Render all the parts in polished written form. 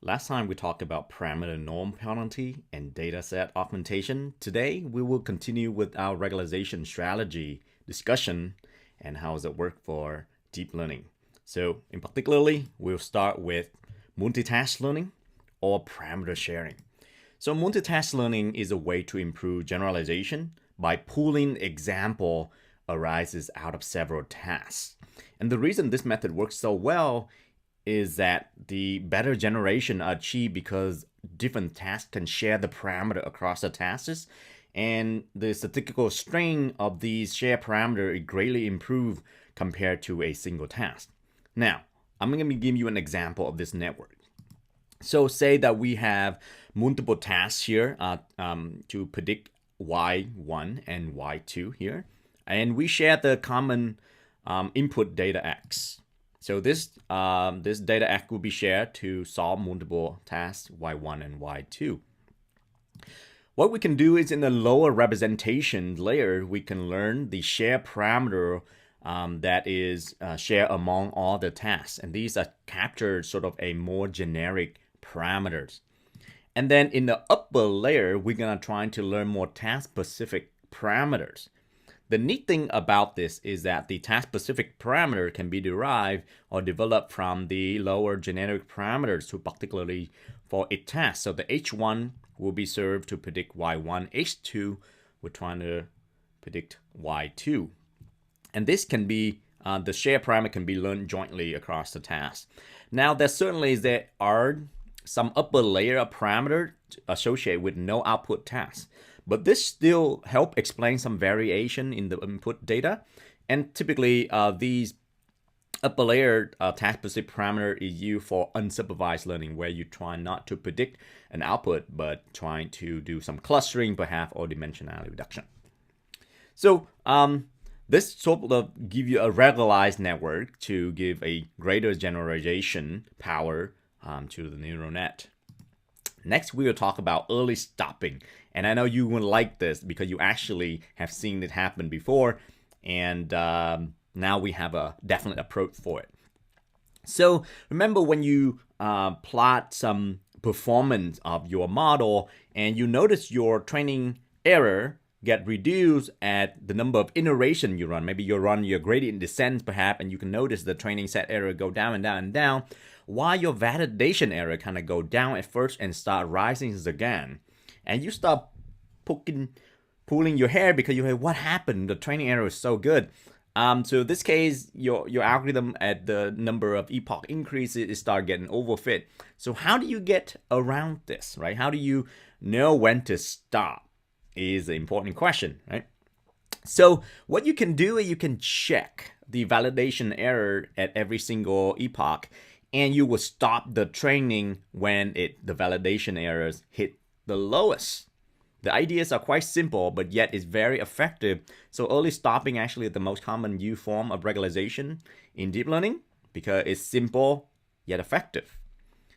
Last time we talked about parameter norm penalty and dataset augmentation. Today we will continue with our regularization strategy discussion and how does it work for deep learning. So in particularly, we'll start with multitask learning or parameter sharing. So multitask learning is a way to improve generalization by pooling example arises out of several tasks. And the reason this method works so well is that the better generation are achieved because different tasks can share the parameter across the tasks, and the statistical strength of these shared parameters is greatly improved compared to a single task. Now, I'm going to give you an example of this network. So say that we have multiple tasks here to predict y1 and y2 here, and we share the common input data x. So this data x will be shared to solve multiple tasks y1 and y2. What we can do is in the lower representation layer, we can learn the shared parameter that is shared among all the tasks. And these are captured sort of a more generic parameters. And then in the upper layer, we're going to try to learn more task-specific parameters. The neat thing about this is that the task-specific parameter can be derived or developed from the lower generic parameters to particularly for a task. So the H1 will be served to predict Y1, H2 we're trying to predict Y2. And this can be, the shared parameter can be learned jointly across the tasks. Now there are some upper layer of parameter associated with no output tasks. But this still help explain some variation in the input data. And typically, these upper layer task-specific parameter is used for unsupervised learning, where you try not to predict an output, but trying to do some clustering, perhaps, or dimensionality reduction. So this sort of give you a regularized network to give a greater generalization power to the neural net. Next, we will talk about early stopping. And I know you will like this because you actually have seen it happen before. And now we have a definite approach for it. So remember when you plot some performance of your model and you notice your training error get reduced at the number of iteration you run. Maybe you run your gradient descent perhaps, and you can notice the training set error go down and down and down, while your validation error kind of go down at first and start rising again. And you start pulling your hair because you say, what happened? The training error is so good. So in this case, your algorithm at the number of epoch increases, it start getting overfit. So how do you get around this, right? How do you know when to stop is an important question, right? So what you can do is you can check the validation error at every single epoch, and you will stop the training when the validation errors hit the lowest. The ideas are quite simple, but yet it's very effective. So early stopping actually is the most common used form of regularization in deep learning because it's simple yet effective.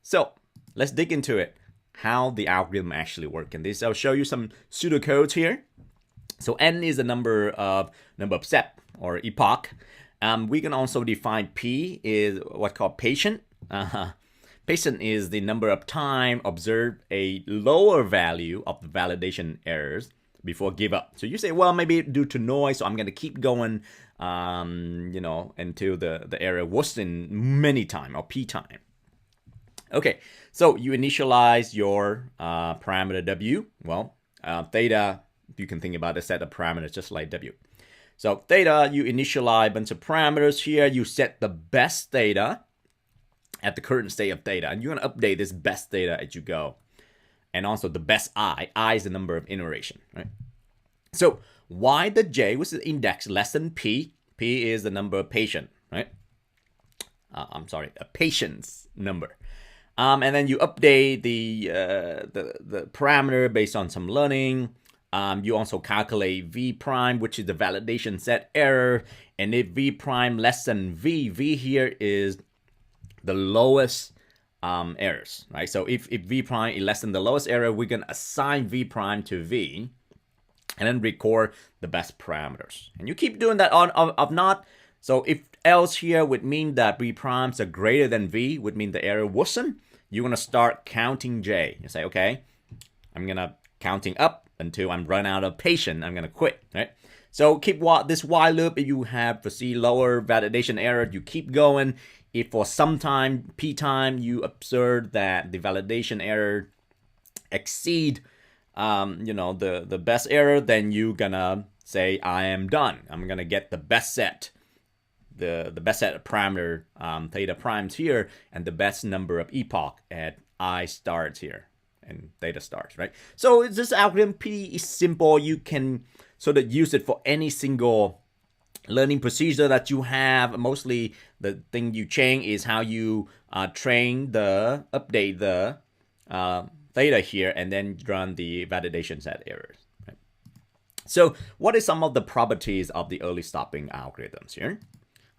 So let's dig into it, how the algorithm actually works. And this, I'll show you some pseudocodes here. So n is the number of step or epoch. We can also define P is what's called patient. Patient is the number of time observed a lower value of the validation errors before give up. So you say, well, maybe due to noise, so I'm going to keep going, until the error worsen many time or P time. Okay, so you initialize your parameter W. Well, theta, you can think about a set of parameters just like W. So theta, you initialize a bunch of parameters here. You set the best theta at the current state of theta. And you're going to update this best theta as you go. And also the best I. I is the number of iteration, right? So y the j, which is the index less than p. P is the number of patient, right? A patient's number. And then you update the parameter based on some learning. You also calculate v prime, which is the validation set error. And if v prime less than v here is the lowest errors, right? So if v prime is less than the lowest error, we're going to assign v prime to v and then record the best parameters. And you keep doing that on of not. So if else here would mean that b primes are greater than v, would mean the error worsen. You're going to start counting j. You say, okay, I'm going to counting up until I'm run out of patience. I'm going to quit, right? So keep this while loop. If you have foresee lower validation error, you keep going. If for some time, p time, you observe that the validation error exceed the best error, then you're gonna say I am done. I'm gonna get the best set, the best set of parameter theta primes here, and the best number of epoch at I starts here and theta starts, right? So this algorithm pretty simple. You can sort of use it for any single learning procedure that you have. Mostly the thing you change is how you update the theta here, and then run the validation set errors. Right? So what is some of the properties of the early stopping algorithms here?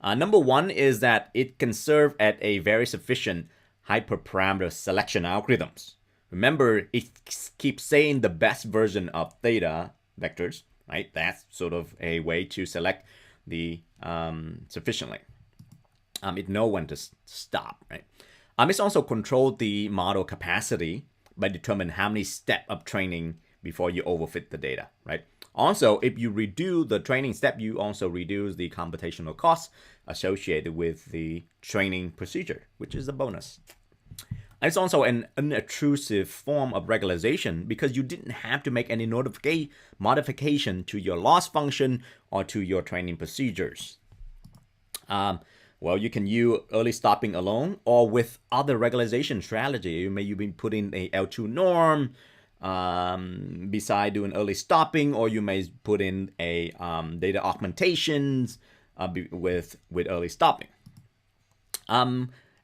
Number one is that it can serve as a very sufficient hyperparameter selection algorithms. Remember, it keeps saying the best version of theta vectors, right? That's sort of a way to select the sufficiently. It know when to stop, right? It's also controlled the model capacity by determining how many steps of training before you overfit the data, right? Also, if you reduce the training step, you also reduce the computational costs associated with the training procedure, which is a bonus. It's also an unobtrusive form of regularization because you didn't have to make any modification to your loss function or to your training procedures. Well, you can use early stopping alone or with other regularization strategy. You may put in a L2 norm beside doing early stopping, or you may put in a data augmentations with early stopping.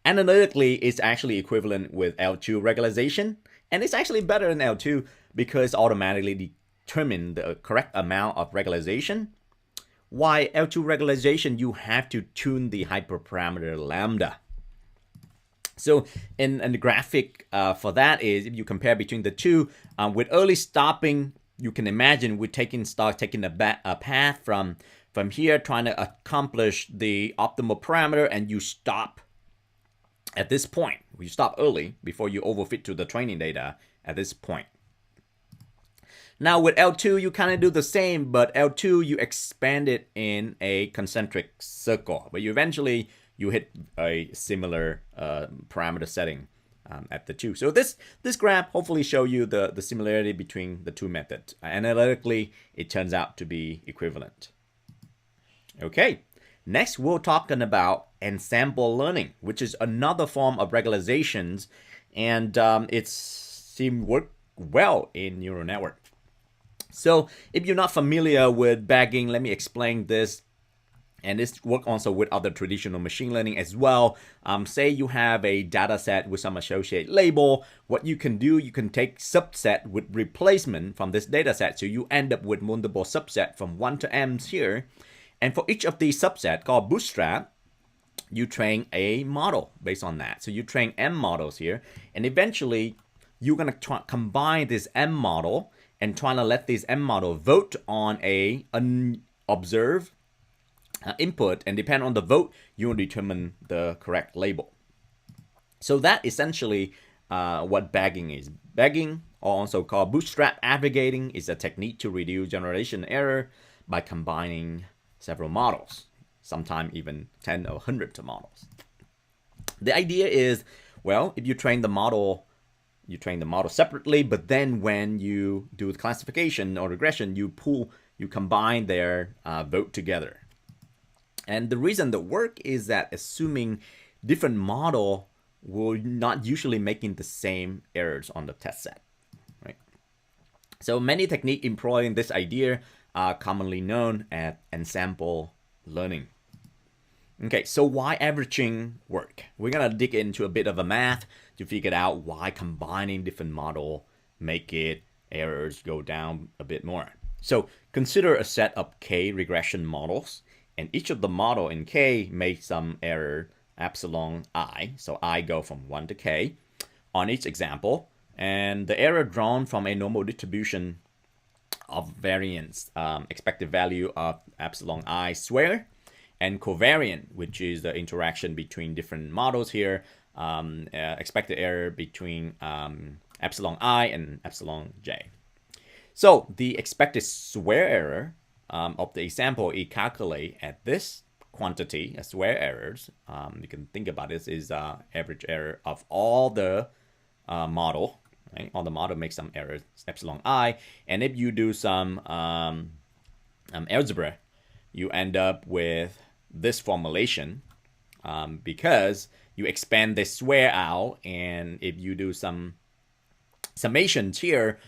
Analytically, it's actually equivalent with L2 regularization, and it's actually better than L2 because it's automatically determine the correct amount of regularization. Why L2 regularization, you have to tune the hyperparameter lambda. So in the graphic for that is, if you compare between the two, with early stopping, you can imagine we're taking a path from here, trying to accomplish the optimal parameter, and you stop at this point. You stop early before you overfit to the training data at this point. Now with L2, you kind of do the same, but L2, you expand it in a concentric circle, but you eventually hit a similar parameter setting at the two. So this graph hopefully show you the similarity between the two methods. Analytically, it turns out to be equivalent. Okay, next we're talking about ensemble learning, which is another form of regularizations, and it seems work well in neural network. So if you're not familiar with bagging, let me explain this. And this works also with other traditional machine learning as well. Say you have a data set with some associated label. What you can do, you can take subset with replacement from this data set. So you end up with multiple subset from 1 to m here. And for each of these subset called bootstrap, you train a model based on that. So you train m models here. And eventually, you're going to combine this m model and trying to let this M model vote on a unobserved input, and depend on the vote, you will determine the correct label. So that essentially what bagging is. Bagging, also called bootstrap aggregating, is a technique to reduce generation error by combining several models, sometimes even 10 or hundreds of models. The idea is, well, if you train the model separately, but then when you do classification or regression, you combine their vote together. And the reason that work is that assuming different model will not usually making the same errors on the test set, right? So many techniques employing this idea are commonly known as ensemble learning. Okay, so why averaging work? We're gonna dig into a bit of a math to figure out why combining different model make it errors go down a bit more. So consider a set of k regression models, and each of the model in k makes some error epsilon I. So I go from 1 to k on each example, and the error drawn from a normal distribution of variance, expected value of epsilon I squared. and covariant, which is the interaction between different models here, expected error between epsilon I and epsilon j. So the expected square error of the example is calculated at this quantity, square errors. You can think about this is average error of all the model. Right? All the model makes some errors, epsilon I. And if you do some algebra, you end up with this formulation because you expand the square out, and if you do some summations here,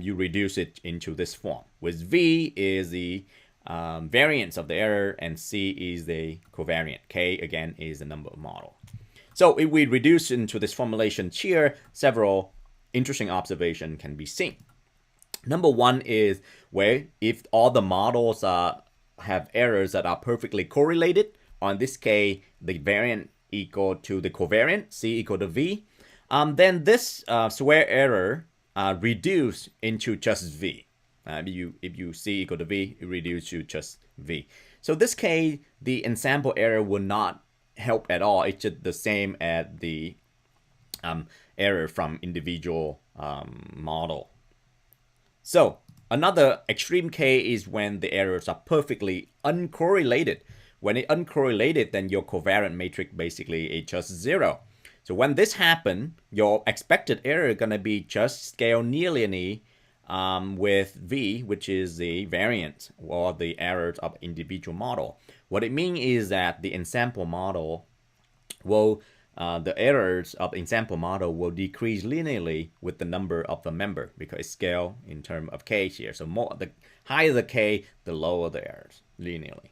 you reduce it into this form, with V is the variance of the error and C is the covariant. K, again, is the number of model. So if we reduce into this formulation here, several interesting observations can be seen. Number one is where if all the models have errors that are perfectly correlated, on this case, the variant equal to the covariant, C equal to V, then this square error reduce into just V. If you C equal to V, it reduce to just V. So this case, the ensemble error will not help at all. It's just the same as the error from individual model. So another extreme case is when the errors are perfectly uncorrelated. When it uncorrelated, then your covariant matrix basically is just 0. So when this happens, your expected error is going to be just scale nearly with V, which is the variance or the errors of individual model. What it means is that the ensemble model will, the errors of ensemble model will decrease linearly with the number of the member because it's scale in terms of K here. So the higher the K, the lower the errors linearly.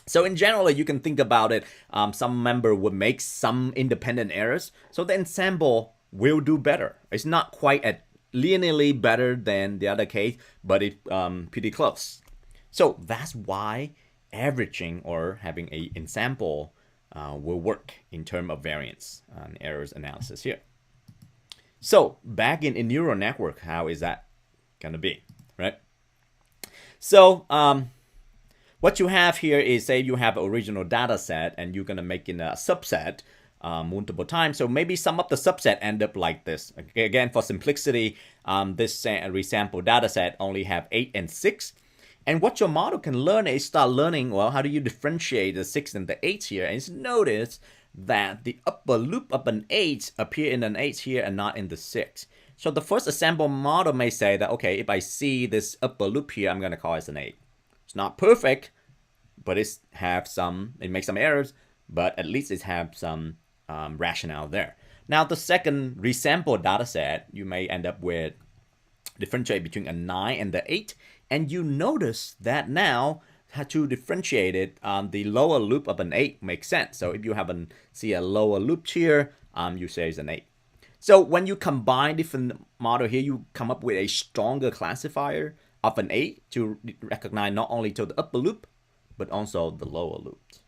So in general, you can think about it, some member would make some independent errors. So the ensemble will do better. It's not quite at linearly better than the other case, but it's pretty close. So that's why averaging or having an ensemble will work in terms of variance and errors analysis here. So back in a neural network, how is that going to be, right? So what you have here is, say you have an original data set and you're going to make it a subset multiple times. So maybe some of the subset end up like this. Again, for simplicity, this resample data set only have 8 and 6. And what your model can learn is start learning, well, how do you differentiate the 6 and the 8 here? And notice that the upper loop of an 8 appear in an 8 here and not in the 6. So the first ensemble model may say that, okay, if I see this upper loop here, I'm going to call it an 8. It's not perfect, but it makes some errors, but at least it have some rationale there. Now, the second resample data set, you may end up with differentiate between a 9 and the 8, and you notice that now to differentiate it, the lower loop of an 8 makes sense. So if you see a lower loop here, you say it's an 8. So when you combine different model here, you come up with a stronger classifier of an 8 to recognize not only to the upper loop, but also the lower loops.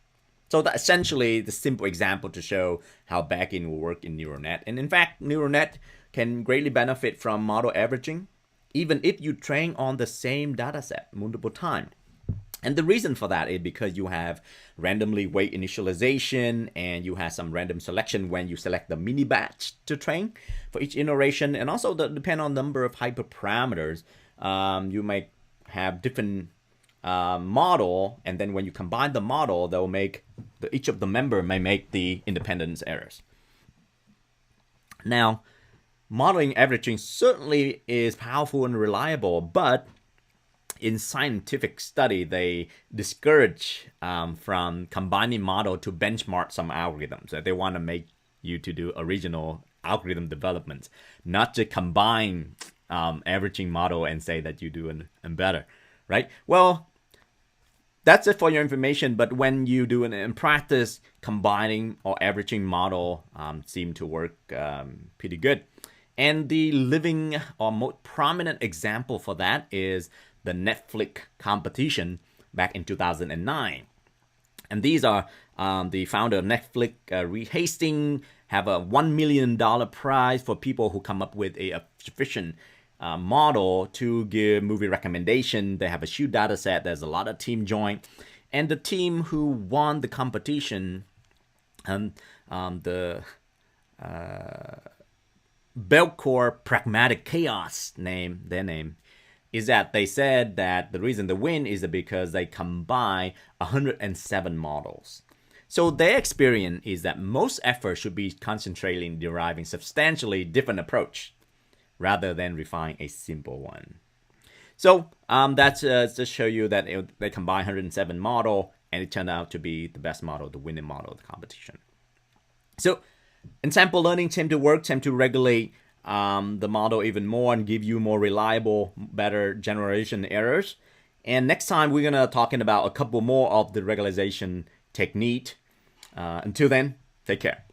So that's essentially the simple example to show how backend will work in neural net. And in fact, neural net can greatly benefit from model averaging, even if you train on the same data set multiple times. And the reason for that is because you have randomly weight initialization and you have some random selection when you select the mini batch to train for each iteration. And also depend on number of hyperparameters. You may have different model, and then when you combine the model, they'll make each of the member may make the independence errors. Now, modeling averaging certainly is powerful and reliable, but in scientific study, they discourage from combining model to benchmark some algorithms. They want to make you to do original algorithm development, not to combine averaging model and say that you do and better, right? Well, that's it for your information. But when you do it in practice, combining or averaging model seem to work pretty good. And the living or most prominent example for that is the Netflix competition back in 2009. And these are the founder of Netflix, Reed Hastings, have a $1 million prize for people who come up with a sufficient model to give movie recommendation. They have a huge data set. There's a lot of team join. And the team who won the competition, the Belcore Pragmatic Chaos their name, is that they said that the reason they win is because they combine 107 models. So their experience is that most effort should be concentrated in deriving substantially different approach rather than refine a simple one. So that's to show you that they combine 107 model and it turned out to be the best model, the winning model of the competition. So ensemble learning tend to regulate the model even more and give you more reliable, better generation errors. And next time we're gonna talking about a couple more of the regularization technique. Until then, take care.